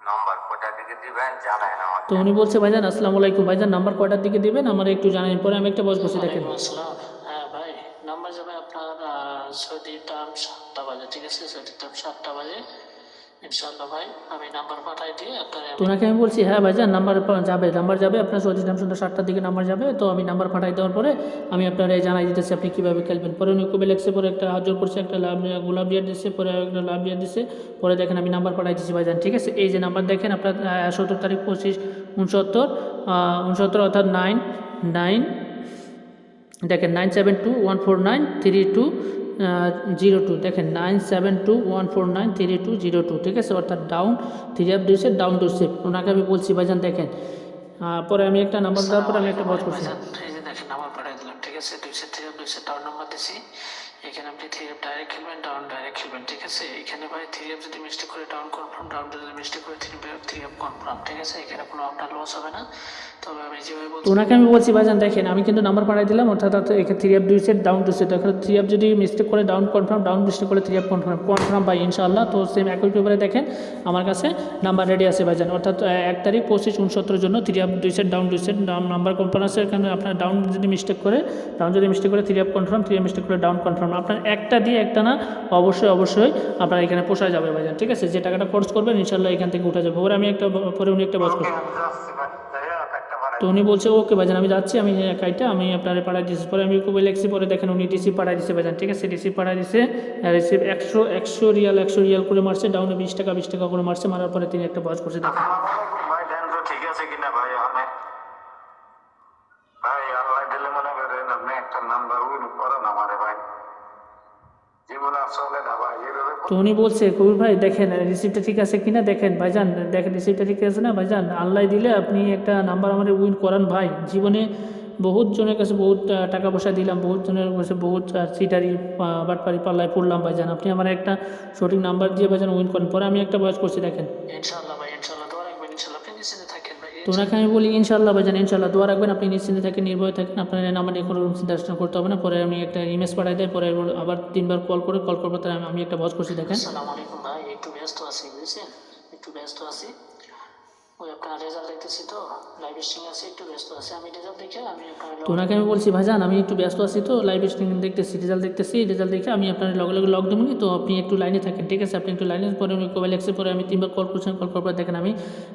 নাম্বার কোথা থেকে দিবেন জানাই না তো উনি বলছে ভাইজান আসসালামু আলাইকুম ভাইজান, নাম্বার কয়টার দিকে দিবেন আমার একটু জানান। পরে আমি একটা বস করছি দেখেন। ওয়ালাইকুম আসসালাম। হ্যাঁ ভাই, নাম্বার যাবে আপনার সৌদি টাইম 7টা বাজে, ঠিক আছে? সৌদি টাইম 7টা বাজে ইনশাল্লাহ ভাই, আমি নাম্বার পাঠাই দিয়ে আপনার তো ওনাকে আমি বলছি হ্যাঁ ভাইজান, নাম্বার যাবে আপনার সৌদি টাইম সন্ধ্যা 7টার দিকে নাম্বার যাবে। তো আমি নাম্বার পাঠাই দেওয়ার পরে আমি আপনার জানাই দিতেছি আপনি কীভাবে খেলবেন। পরে উনি খুবই লেগছে, পরে একটা হাত জোর করছে, একটা গোলাপ ডিয়ার দিচ্ছে, পরে একটা লাভ ডিয়ার দিচ্ছে। পরে দেখেন আমি নাম্বার পাঠাই দিচ্ছি ভাইজান, ঠিক আছে। এই যে নাম্বার দেখেন আপনার 17 তারিখ 25 69 69 অর্থাৎ 9 দেখেন 9721493202 দেখেন 9721493202, ঠিক আছে। অর্থাৎ ডাউন 3 অ্যাপ দিয়েছে, ডাউন টু সেভ। ওনাকে আমি বলছি ভাইজান দেখেন, পরে আমি একটা নাম্বার দেওয়ার পরে আমি একটা বস করছি। ভাইজান, এই যে দেখেন নাম্বার পাঠিয়ে দিলাম, ঠিক আছে? 2 ডাউন নাম্বার দিছি। এখানে আপনি 3 ডাইরেক্ট খেলবেন, ডাউন ডাইরেক্ট খেলবেন, ঠিক আছে? এখানে ভাই 3 যদি মিস্টেক করে ডাউন কনফার্ম, ডাউন যদি মিস্টেক করে 3 কনফার্ম, ঠিক আছে? এখানে কোনো আপনার লস হবে না। তবে আমি যেভাবে তো বলছি ওনাকে আমি বলছি ভাইজান দেখেন, আমি কিন্তু নাম্বার পাঠিয়ে দিলাম, অর্থাৎ এখানে 3 app 2 set, down to set. এখানে 3 অ্যাপ যদি মিস্টেক করে ডাউন কনফার্ম, ডাউন মিস্টেক করে 3 অ্যাপ কনফার্ম ভাই ইনশাআল্লাহ। তো সেম একই পেপারে দেখেন আমার কাছে নাম্বার রেডি আছে ভাইজান, অর্থাৎ 1 তারিখ 25 69 জন্য 3 app 2 set, down 2 set, down number confirm আছে। এখানে আপনার ডাউন যদি মিস্টেক করে 3 অ্যাপ কনফার্ম, 3 অ্যাপ মিস্টেক করে ডাউন কনফার্ম। আপনার একটা দিয়ে একটা না, অবশ্যই আপনার এখানে পোষায় যাবে ভাইজান, ঠিক আছে। যে টাকাটা খরচ করবেন ইনশাআল্লাহ এখান থেকে উঠে যাবে। পরে উনি একটা বস করছে। তো উনি বলছে ওকে ভাইজান আমি যাচ্ছি, আমি কাইটা আমি আপনার পাঠাই দিচ্ছি। পরে আমি খুবই লেগছি, পরে দেখেন উনি রিসিভ পাঠাই দিচ্ছে ভাইজান, ঠিক আছে। রিসিভ পাঠাই দিচ্ছে, রিসিভ 100 রিয়াল করে মারছে, ডাউনে 20 টাকা করে মারছে। মারার পরে তিনি একটা বস করছে দেখেন। ভাই দেন তো ঠিক আছে কিনা ভাই, অনেক ভাই আল্লাহ দিলে মনে করেন আপনি একটা নাম্বার উইন করেন আমারে ভাই, জীবন আসলে না ভাই এভাবে। তো উনি বলছে কবির ভাই দেখেন রিসিপ্টটা ঠিক আছে কিনা দেখেন ভাইজান, দেখেন রিসিপ্টটা ঠিক আছে না ভাইজান, আল্লাহ দিলে আপনি একটা নাম্বার আমাদের উইন করান ভাই। জীবনে বহুত জনের কাছে বহুত টাকা পয়সা দিলাম, বহুত জনের কাছে বহুত চিটারি বাটপারি পাল্লায় পড়লাম ভাইজান, আপনি আমার একটা সঠিক নাম্বার দিয়ে ভাইজান উইন করেন। পরে আমি একটা বয়স করছি দেখেন। ইনশাল্লাহ ভাই, ইনশাল্লাহ দোয়া রাখবেন, ইনশাল্লাহ আপনি নিশ্চিন্তে থাকেন ভাই। তো ওনাকে আমি বলি ইনশাল্লাহ ভাইজান, ইনশাল্লাহ দোয়া রাখবেন, আপনি নিশ্চিন্তে থাকেন, নির্ভয় থাকেন, আপনার নাম্বার নিয়ে কোনো চিন্তা করতে হবে না। পরে আমি একটা ইমেজ পাঠাই দেয়, পরে আবার 3বার কল করবো, তাই আমি একটা বস করছি দেখেন। আসসালামু আলাইকুম ভাই, একটু ব্যস্ত আছি বুঝছেন, একটু ব্যস্ত আছি। ওই আপনার রেজাল্ট দেখতেছি তো, লাইভ স্ট্রিং আছে, একটু ব্যস্ত আছি। আমি রেজাল্ট দেখে আমি আপনার তো ওনাকে আমি বলছি ভাইজান আমি একটু ব্যস্ত আছি, তো লাইভ স্ট্রিম দেখতেছি, রেজাল্ট দেখে আমি আপনার লগে লগ দেবনি, তো আপনি একটু লাইনে থাকেন, ঠিক আছে। আপনি একটু লাইনে, পরে উনি মোবাইল এক্সে, পরে আমি 3বার কল করছেন, কল করার পর দেখেন আমি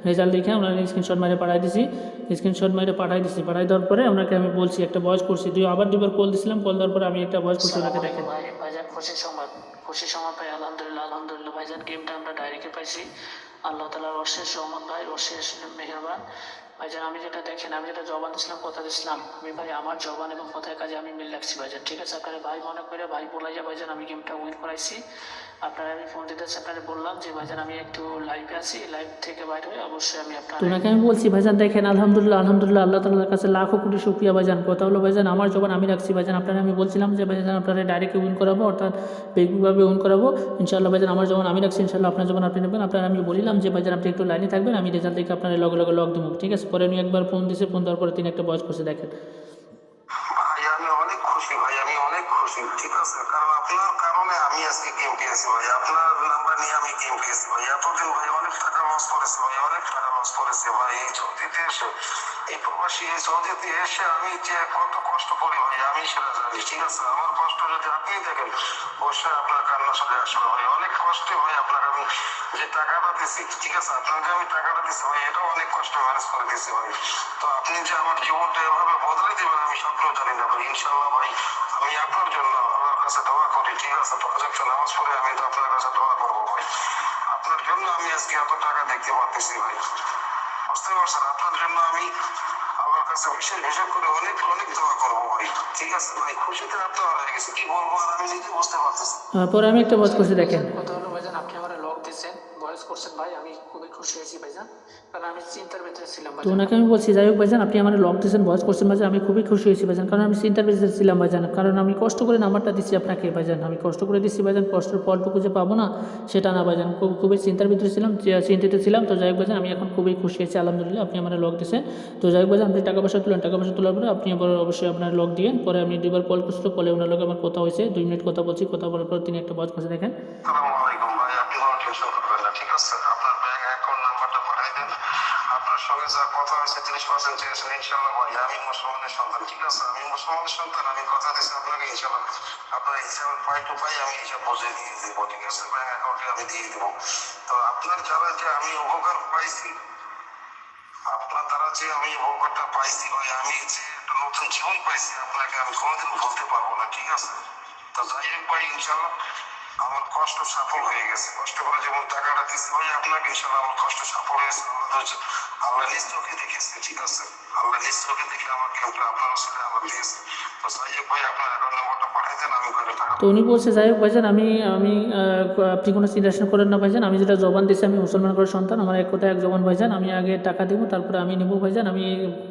রেজাল্ট দেখে ওনার স্ক্রিনশট মারে পাঠাই দিছি, পাঠাই দেওয়ার পরে ওনাকে আমি বলছি একটা ভয়েস করছি, আবার 2বার কল দিছিলাম, কল দেওয়ার পরে আমি একটা ভয়েস করছি ওনাকে দেখেন। ভাই ভাইজান খুশি সংবাদ পাই, আলহামদুলিল্লাহ ভাইজান, গেমটা আমরা ডাইরেক্টে পাইছি। আল্লাহ তাআলার অশেষ রহমত ভাই, অশেষ মেহেরবান ভাইজান। আমি যেটা জবান দিছিলাম, কথা দিছিলাম, আমি ভাই আমার জবান এবং কথার কাজে আমি মিল রাখছি ভাইজান, ঠিক আছে। আপনারা ভাই মনে করে ভাই বলাইয়া ভাইজান আমি গেমটা উইন করাইছি। আপনারা আমি ফোন দিতেছি, আপনারা বললাম যে ভাইজান আমি একটু লাইভে আছি, লাইভ থেকে বাইরে হয়ে অবশ্যই আমি আপনার। তো ওনাকে আমি বলছি ভাইজান দেখেন আলহামদুলিল্লাহ আল্লাহ তাআলার কাছে লাখো কোটি শুকরিয়া ভাইজান। কথা হলো ভাইজান আমার জবান আমি রাখছি ভাইজান, আপনারা আমি বলছিলাম যে ভাইজান আপনারা ডাইরেক্ট উইন করাবো, অর্থাৎ বেগভাবে উইন করাবো ইনশাআল্লাহ ভাইজান। আমার জবান আমি রাখছি, ইনশাআল্লাহ আপনার জবান আপনি নেবেন। আপনারা আমি বলিলাম যে ভাইজান আপনি একটু লাইনে থাকবেন, আমি রেজাল্ট দেখে আপনার লগে লগ দেবো, ঠিক আছে। পরে উনি একবার ফোন দিয়েছে, ফোন দেওয়ার পরে তিনি একটা ভয়েস করছে দেখেন। ভাই আমি অনেক খুশি ভাই, আমি অনেক খুশি, ঠিক আছে। কারণ আপনার কারণে আমি আজকে গেম পেয়েছি ভাই, আপনার নাম্বার নিয়ে আমি গেম পেয়েছি ভাই। এতদিন ভাই অনেক টাকা লস করেছি ভাই, ভাই এই সৌদিতে এসে, এই প্রবাসী এই সৌদিতে এসে আমি যে কত কষ্ট করি ভাই আমি সেটা জানি, ঠিক আছে। আমার কষ্ট যদি আপনি দেখেন অবশ্যই আপনার কান্না চলে আসবে ভাই। অনেক কষ্টে ভাই আপনাকে আমি যে টাকাটা দিচ্ছি, ঠিক আছে, আপনাকে আমি টাকাটা দিচ্ছি ভাই, এটাও অনেক কষ্ট ম্যানেজ করে দিচ্ছি ভাই। তো আপনি যে আমার জীবনটা এভাবে বদলে দিবেন আমি স্বপ্ন জানি না ভাই। ইনশাআল্লাহ ভাই আমি আপনার জন্য আমার কাছে দোয়া করি, ঠিক আছে। প্রজেক্ট নামাজ পড়ে আমি তো আপনার কাছে দোয়া করবো ভাই, আপনার জন্য আমি আজকে এত টাকা দেখতে পারতেছি ভাই, বুঝতে পারছেন। আপনার জন্য আমি আমার কাছে বিশেষ করে অনেক দোয়া করবো ভাই, ঠিক আছে ভাই। খুশিতে আপনার হয়ে গেছে, কি বলবো আর আমি নিজে বুঝতে পারতেছি। পরে আমি একটা ভয়েস করছি দেখেন। কথা হলো ভাইজান আপনি আমার লক দিচ্ছেন, ভয়েস করছেন ভাই, আমি খুবই খুশি হয়েছি ভাইজান, কারণ আমি চিন্তার ভিতরে ছিলাম তো ভাইজান। ওনাকে আমি বলছি, যাই হোক ভাইজান, আপনি আমার লক দিয়েছেন, ভয়েস করছেন ভাইজান, আমি খুবই খুশি হয়েছি ভাইজান, কারণ আমি চিন্তার ভিতরে ছিলাম ভাইজান, কারণ আমি কষ্ট করে নাম্বারটা দিচ্ছি আপনাকে ভাইজান, আমি কষ্ট করে দিচ্ছি ভাইজান, কষ্টের ফলটুকু যে পাবো না সেটা না ভাইজান, খুবই চিন্তার ভিতরে ছিলাম, চিন্তিত ছিলাম। তো যাই হোক ভাইজান, আমি এখন খুবই খুশি হয়েছি আলহামদুলিল্লাহ, আপনি আমার লক দিয়েছেন। তো যাই হোক ভাইজান, আপনি টাকা পয়সা তুলেন, টাকা পয়সা তোলার পরে আপনি আবার অবশ্যই আপনার লক দিয়েন। পরে আমি দুবার কল করছিল, কলে ওনার লগে আমার কথা হয়েছে, 2 মিনিট কথা বলছি, কথা বলার পর তিনি একটা ভয়েস করছে, দেখেন। আসসালামু আলাইকুম ভাই, আপনি কোনো টেনশন করবেন না, ঠিক আছে? আপনার ব্যাংক অ্যাকাউন্ট নাম্বারটা পাঠিয়ে দেন। আপনার সঙ্গে যা কথা হয়েছে 30% চেয়েছেন, ইনশাল্লাহ ভাই আমি মুসলমানের সন্তান, ঠিক আছে? আমি মুসলমানের সন্তান, আমি কথা দিচ্ছি আপনাকে, ইনশাল্লাহ আপনার হিসাবের পাই টু পাই আমি হিসাব বুঝে দিয়ে দেবো, ঠিক আছে? ব্যাংক অ্যাকাউন্টে আমি দিয়ে দেবো। তো আপনার যারা যে আমি উপকার পাইছি, আপনার দ্বারা যে আমি উপকারটা পাইছি ভাই, আমি যে একটা নতুন জীবন পাইছি আপনাকে আমি কোনোদিন ভুলতে পারবো না, ঠিক আছে? তো যাই হোক ভাই, ইনশাল্লাহ আমার কষ্ট সফল হয়ে গেছে, কষ্ট করে যেমন টাকাটা দিচ্ছি ভাই আপনাকে, ইনশাল্লাহ আমার কষ্ট সফল হয়েছে। আল্লাহ নিজ চোখে দেখেছে, ঠিক আছে? আল্লাহ নিজ চোখে দেখে আমার ক্যাম্পটা আপনার ছেলে আমার দিয়েছে। তো যাই হোক ভাই, আপনার অ্যাকাউন্ট নাম্বারটা পাঠিয়ে দেন, আমি ওখানে টাকা। তো উনি বলছে, যাই হোক ভাইজান, আমি আমি আপনি কোনো চিন্তা করেন না ভাইজান, আমি যেটা জবান দিচ্ছি, আমি মুসলমান করে সন্তান, আমার এক কথা এক জবান ভাইজান, আমি আগে টাকা দিব, তারপরে আমি নেবো ভাইজান, আমি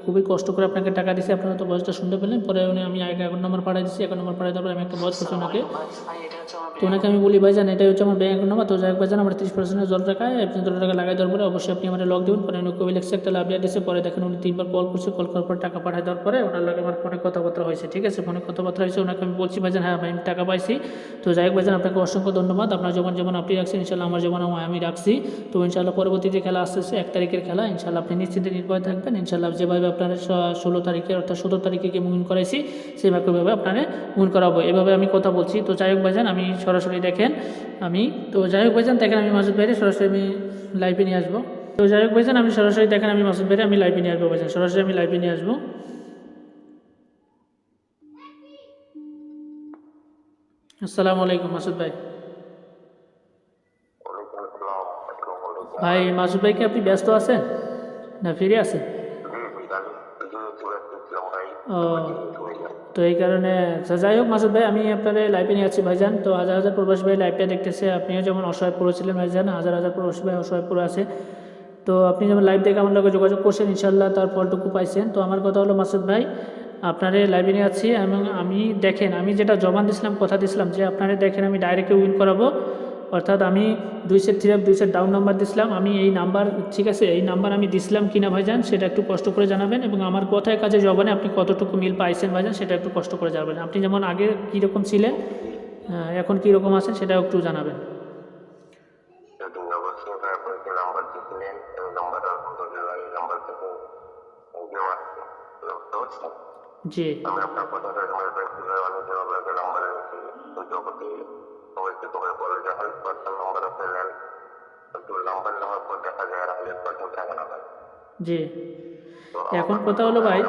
খুবই কষ্ট করে আপনাকে টাকা দিচ্ছি, আপনারা তো বয়সটা শুনতে পেলেন। পরে আমি আগে অ্যাকাউন্ট নাম্বার পাঠিয়ে দিচ্ছি, অ্যাকাউন্ট নাম্বার পাঠিয়ে দেওয়ার পরে আমি একটা বয়স করছি ওনাকে। ভাই এটা হচ্ছে আমার তো ওনাকে আমি বলি, ভাইজান এটাই হচ্ছে আমার ব্যাংক অ্যাকাউন্ট নাম্বার। তো যাই হোক ভাইজান, আমার 30% জল টাকায় আপনি জল টাকা লাগাই দেওয়ার পরে অবশ্যই আপনি আমার লক দেবেন। পরে উনি কবি লেখছে একটা লাভ দিয়েছে, পরে দেখেন উনি 3বার কল করছে, কল করার পর টাকা পাঠিয়ে দেওয়ার পরে ওনার লগে আমার ফোনে কথাবার্তা হয়েছে, ঠিক আছে? ফোনে কথাবার্তা হয়েছে, ওনাকে আমি বলছি ভাইজান হ্যাঁ ভাই আমি টাকা পাইছি। তো যাই হোক ভাইজান, আপনাকে অসংখ্য ধন্যবাদ, আপনার যেমন যেমন আপনি রাখছেন, ইনশাল্লাহ আমার যেমন আমি রাখছি। তো ইনশাল্লাহ পরবর্তী যে খেলা আসতেছে 1 তারিখের খেলা, ইনশাল্লাহ আপনি নিশ্চিন্তে নির্ভয় থাকবেন, ইনশাল্লাহ যেভাবে আপনার 16 তারিখে অর্থাৎ 17 তারিখে গেম উইন করাইছি সেভাবে আপনারা উইন করাবো, এভাবে আমি কথা বলছি। তো যাই হোক ভাইজান, আমি সরাসরি দেখেন তো যাই হোক ভাইজান, দেখেন আমি মাসুদ ভাইরে সরাসরি আমি লাইভে নিয়ে আসবো। তো যাই হোক ভাইজান, আমি সরাসরি দেখেন আমি মাসুদ ভাইরে আমি লাইভে নিয়ে আসবো ভাইজান, সরাসরি আমি লাইভে নিয়ে আসবো। আসসালামু আলাইকুম মাসুদ ভাই। ওয়ালাইকুম আসসালাম। আসসালামু আলাইকুম। ভাই মাসুদ ভাই, কি আপনি ব্যস্ত আছেন না ফিরে আছেন? ও, তো এই কারণে যাই হোক মাসুদ ভাই, আমি আপনার লাইভে নিয়ে আছি ভাইজান। তো হাজার হাজার প্রবাসী ভাই লাইভটা দেখতেছে, আপনিও যেমন অসহায় পড়েছিলেন ভাইজান, হাজার হাজার প্রবাসী ভাই অসহায় পড়ে আছে। তো আপনি যেমন লাইভ দেখে আমার লগে যোগাযোগ করছেন, ইনশাল্লাহ তার ফলটুকু পাইছেন। তো আমার কথা হলো মাসুদ ভাই, আপনারে লাইভে নিয়ে আছি এবং আমি দেখেন আমি যেটা জবান দিয়েছিলাম, কথা দিয়েছিলাম যে আপনারে দেখেন আমি ডাইরেক্টে উইন করাবো, অর্থাৎ আমি 2 set 3 up 2 set down number দিছিলাম, আমি এই নাম্বার, ঠিক আছে, এই নাম্বার আমি দিছিলাম কিনা ভাইজান সেটা একটু কষ্ট করে জানাবেন, এবং আমার কথায় কাজে জবানে আপনি কতটুকু মিল পাইছেন ভাইজান সেটা একটু কষ্ট করে জানাবেন। আপনি যেমন আগে কীরকম ছিলেন এখন কীরকম আছেন সেটাও একটু জানাবেন। নাম্বার দিয়েছিলেন, নাম্বার আলহামদুলিল্লাহ এই নাম্বার থেকে জি আমি আপনার কথাটা আমার ব্যক্তিগত অনেক নাম্বারে জগতে সবাইকে তোমার বলে যে 100% নাম্বার আপনি নেন, কিন্তু নাম্বার নেওয়ার পর দেখা যায় 100% থাকে না ভাই। জি এখন কথা হলো ভাই,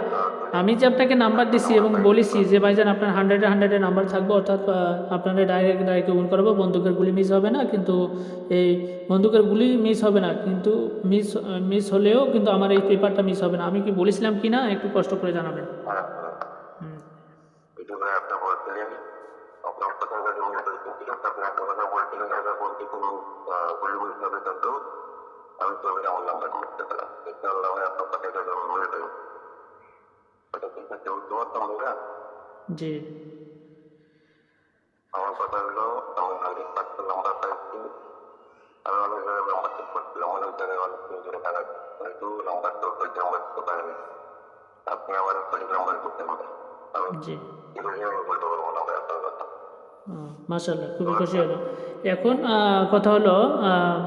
আমি যে আপনাকে নাম্বার দিছি এবং বলেছি যে ভাইজান আপনার 100-এ নাম্বার থাকবে, অর্থাৎ আপনারা ডাইরেক্ট উইন করাবো, বন্দুকের গুলি মিস হবে না, কিন্তু এই বন্দুকের গুলি মিস হবে না, কিন্তু মিস হলেও কিন্তু আমার এই পেপারটা মিস হবে না। আমি কি বলেছিলাম কি না একটু কষ্ট করে জানাবেন। এটা আপনি বলছিলেন আপনার কথা আপনি একটা কথা বলছিলেন, বলতে কোনো গুলি মিস হবে, কিন্তু আমি তো আমার নাম্বার করতে পেলাম, ইনশাআল্লাহ আপনার কথাটা মনে দেবো। জি আমার কথা হলো আমি 100% নাম্বার পাইছি, আমি অনেক জায়গায় নাম্বার চেক করছিলাম, অনেক জায়গায় অনেক জোরে টাকা, কিন্তু নাম্বার তো নাম্বার দিতে পারেনি, আপনি আমার সঠিক নাম্বার করতে পারেন, আমি জি বলতে পারবো না ভাই আপনার কথা। মাশাআল্লাহ, খুবই খুশি হলো। এখন কথা হলো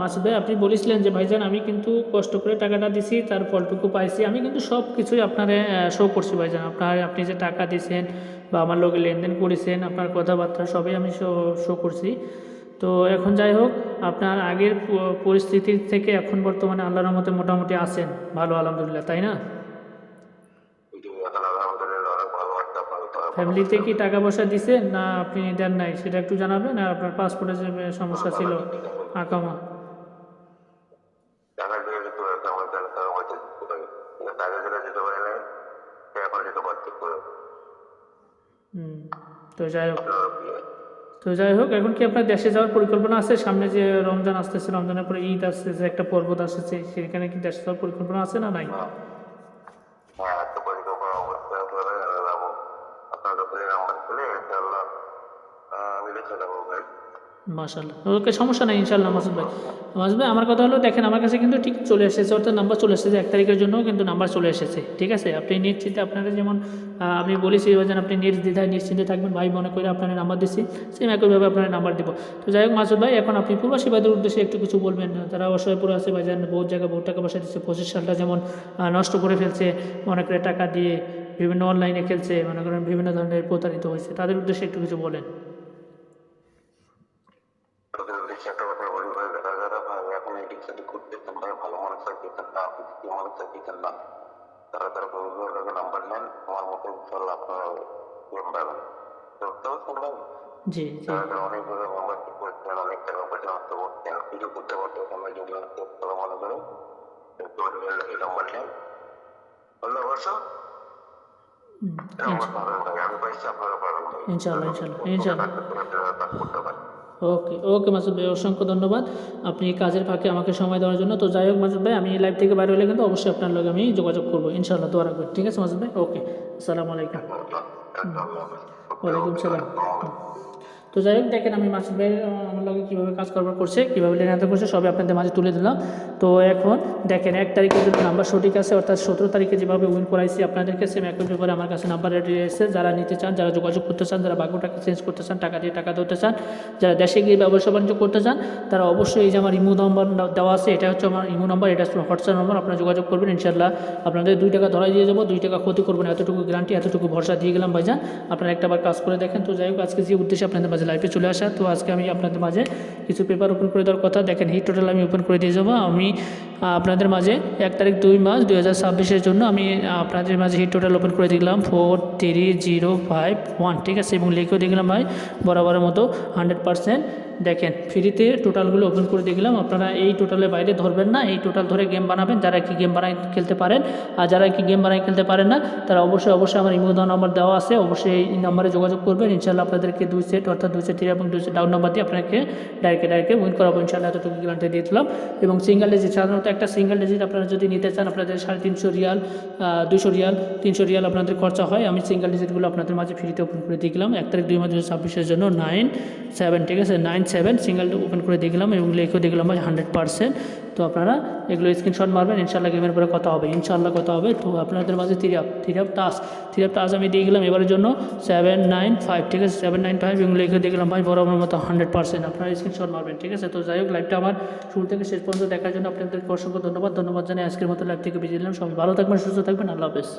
মাসুদ ভাই, আপনি বলেছিলেন যে ভাইজান আমি কিন্তু কষ্ট করে টাকাটা দিছি, তার ফলটুকু পাইছি, আমি কিন্তু সব কিছুই আপনার শো করছি ভাইজান, আপনি যে টাকা দিয়েছেন বা আমার লোকে লেনদেন করেছেন, আপনার কথাবার্তা সবই আমি শো করছি। তো এখন যাই হোক, আপনার আগের পরিস্থিতি থেকে এখন বর্তমানে আল্লাহর রহমতে মোটামুটি আছেন ভালো আলহামদুলিল্লাহ, তাই না? ফ্যামিলিতে কি টাকা পয়সা দিছেন না আপনি দেন নাই সেটা একটু জানাবেন, আর আপনার পাসপোর্টের যে সমস্যা ছিল আকামা। টাকা দিয়ে যেতে পারে আমার টাকা যেটা যেতে পারে না সে এখন যেতে পারছে করে। তো যাই হোক, তো যাই হোক, এখন কি আপনার দেশে যাওয়ার পরিকল্পনা আছে? সামনে যে রমজান আসতেছে, রমজানের পরে ঈদ আসতেছে, একটা পর্বত আসতেছে, সেখানে কি দেশে যাওয়ার পরিকল্পনা আছে না নাই? হ্যাঁ, একটা পরিকল্পনা অবশ্যই করে যাবো। আপনার কাছে নাম্বার পেলে ইনশাআল্লাহ আমি দেখে যাবো ভাই। মাশাল্লাহ, ওকে, সমস্যা নেই ইনশাল্লাহ। মাসুদ ভাই, মাসুদ ভাই, আমার কথা হলো দেখেন, আমার কাছে কিন্তু ঠিক চলে এসেছে, অর্থাৎ নাম্বার চলে এসেছে, 1 তারিখের জন্য কিন্তু নাম্বার চলে এসেছে। ঠিক আছে, আপনি নিশ্চিন্তে, আপনারা যেমন আমি বলেছি যেন আপনি নির্দ্বিধায় নিশ্চিন্তে থাকবেন, ভাই মনে করে আপনার নাম্বার দিচ্ছি, সেম একইভাবে আপনার নাম্বার দিব। তো যাই হোক মাসুদ ভাই, এখন আপনি প্রবাসী ভাইদের উদ্দেশ্যে একটু কিছু বলবেন। তারা অসহায় পড়ে আছে ভাইজান, বহুত জায়গায় বহুত টাকা পয়সা দিচ্ছে, 25 সালটা যেমন নষ্ট করে ফেলছে, মনে করে টাকা দিয়ে বিভিন্ন অনলাইনে খেলছে, মনে করেন বিভিন্ন ধরনের প্রতারিত হয়েছে, তাদের উদ্দেশ্যে একটু কিছু বলেন। তোদের উদ্দেশ্যে একটা কথা বলি ভাই, যারা যারা ভাই এখন এই রিক্সাটি করতেছেন ভাই, ভালো মানুষ চাইতেছেন না, কি মানুষ চাইতেছেন না, তারা তারা প্রযোজকের নাম্বার নেন, আমার মতো ইনশাল্লাহ আপনার গেম পাবেন। বুঝতে পারছেন ভাই? জি জি, তারা তারা অনেকভাবে নাম্বার ঠিক করছেন, অনেক টাকা পয়সা নষ্ট করছেন, কিছু করতে পারতেছেন না, যদি ভালো মনে করেন নাম্বার নেন। আল্লাহ ভরসা, আমার পাবেন ভাই, আমি পাইছি আপনারা পাবেন ভাই। ইনশাল্লাহ ইনশাল্লাহ ইনশাল্লাহ। কাজ করতে পারেন। ওকে ওকে মাসুদ ভাই, অসংখ্য ধন্যবাদ আপনি কাজের ফাঁকে আমাকে সময় দেওয়ার জন্য। তো যাই হোক মাসুদ ভাই, আমি লাইভ থেকে বাইরে হলে কিন্তু অবশ্যই আপনার লগে আমি যোগাযোগ করবো ইনশাল্লাহ, দোয়া রাখবেন। ঠিক আছে মাসুদ ভাই, ওকে, আসসালামু আলাইকুম। ওয়ালাইকুম সালাম। তো যাই হোক, দেখেন আমি মাসুদ ভাই আমার লগে কীভাবে কাজ কারবার করছে, কীভাবে লেনদেন করছে, সবই আপনাদের মাঝে তুলে দিলাম। তো এখন দেখেন 1 তারিখের জন্য নাম্বার সঠিক আছে, অর্থাৎ 17 তারিখে যেভাবে উইন করাইছি আপনাদেরকে, সেম একই ব্যাপারে আমার কাছে নাম্বার রেডি এসেছে। যারা নিতে চান, যারা যোগাযোগ করতে চান, যারা ভাগ্যটাকে চেঞ্জ করতে চান, টাকা দিয়ে টাকা ধরতে চান, যারা দেশে গিয়ে ব্যবসা বাণিজ্য করতে চান, তারা অবশ্যই এই যে আমার ইমো নাম্বার দেওয়া আছে, এটা হচ্ছে আমার ইমো নাম্বার, এটা হচ্ছে হোয়াটসঅ্যাপ নাম্বার, আপনারা যোগাযোগ করবেন ইনশাল্লাহ। আপনাদের 2 টাকা ধরাই দিয়ে যাবো, 2 টাকা ক্ষতি করবেন, এতটুকু গ্যারান্টি, এতটুকু ভরসা দিয়ে গেলাম ভাইজান। আপনারা একটাবার কাজ করে দেখেন। তো যাই হোক, আজকে যে উদ্দেশ্যে আপনাদের মাঝে লাইভে চলে আসা, তো আজকে আমি আপনাদের মাঝে কিছু পেপার ওপেন করে দেওয়ার কথা। দেখেন হিট টোটাল আমি ওপেন করে দিয়ে যাবো। আমি আপনাদের মাঝে 1 তারিখ 2 মাস 2026-এর জন্য আমি আপনাদের মাঝে হিট টোটাল ওপেন করে দিলাম 43051, ঠিক আছে, এবং লিখেও দেখলাম ভাই বরাবরের মতো 100%। দেখেন ফ্রিতে টোটালগুলো ওপেন করে দেখলাম। আপনারা এই টোটালের বাইরে ধরবেন না, এই টোটাল ধরে গেম বানাবেন, যারা কি গেম বানাই খেলতে পারেন। আর যারা কি গেম বানাই খেলতে পারেন না, তারা অবশ্যই আমার ইমো নাম্বার দেওয়া আছে, অবশ্যই এই নাম্বারে যোগাযোগ করবেন ইনশাল্লাহ। আপনাদেরকে 2 সেট অর্থাৎ 2 সেট এবং 2 সেট ডাউন নাম্বার দিয়ে আপনাকে ডাইরেক্টে উইন করাবো ইনশাল্লাহ, এতটুকু গ্যারান্টি দিয়ে দিলাম। এবং সিঙ্গেল ডিজিট, সাধারণত একটা সিঙ্গেল ডিজিট আপনারা যদি নিতে চান, আপনাদের 350 রিয়াল, 200 রিয়াল, 300 রিয়াল আপনাদের খরচা হয়। আমি সিঙ্গেল ডিজিটগুলো আপনাদের মাঝে ফ্রিতে ওপেন করে দিয়ে গেলাম 1 তারিখ 2 মাস 2026-এর জন্য 97, ঠিক আছে, 97 সিঙ্গেল ওপেন করে দেখলাম এবং লিখেও দেখলাম ভাই 100%। তো আপনারা এগুলো স্ক্রিনশট মারবেন, ইনশাল্লাহ গেমের পরে কথা হবে, ইনশাল্লাহ কথা হবে। তো আপনাদের মাঝে থ্রি আপ টাস আমি দিয়ে গেলাম এবারের জন্য 795, ঠিক আছে, 795 এবং লিখে দেখলাম ভাই বরাবর মতো 100%। আপনারা স্ক্রিনশট মারবেন, ঠিক আছে। তো যাই হোক, লাইভটা আমার শুরু থেকে শেষ পর্যন্ত দেখার জন্য আপনাদেরকে অসংখ্য ধন্যবাদ জানাই। আজকের মতো লাইভ থেকে বিদায় নিলাম। সবাই ভালো থাকবেন, সুস্থ থাকবেন, আল্লাহ হাফেজ।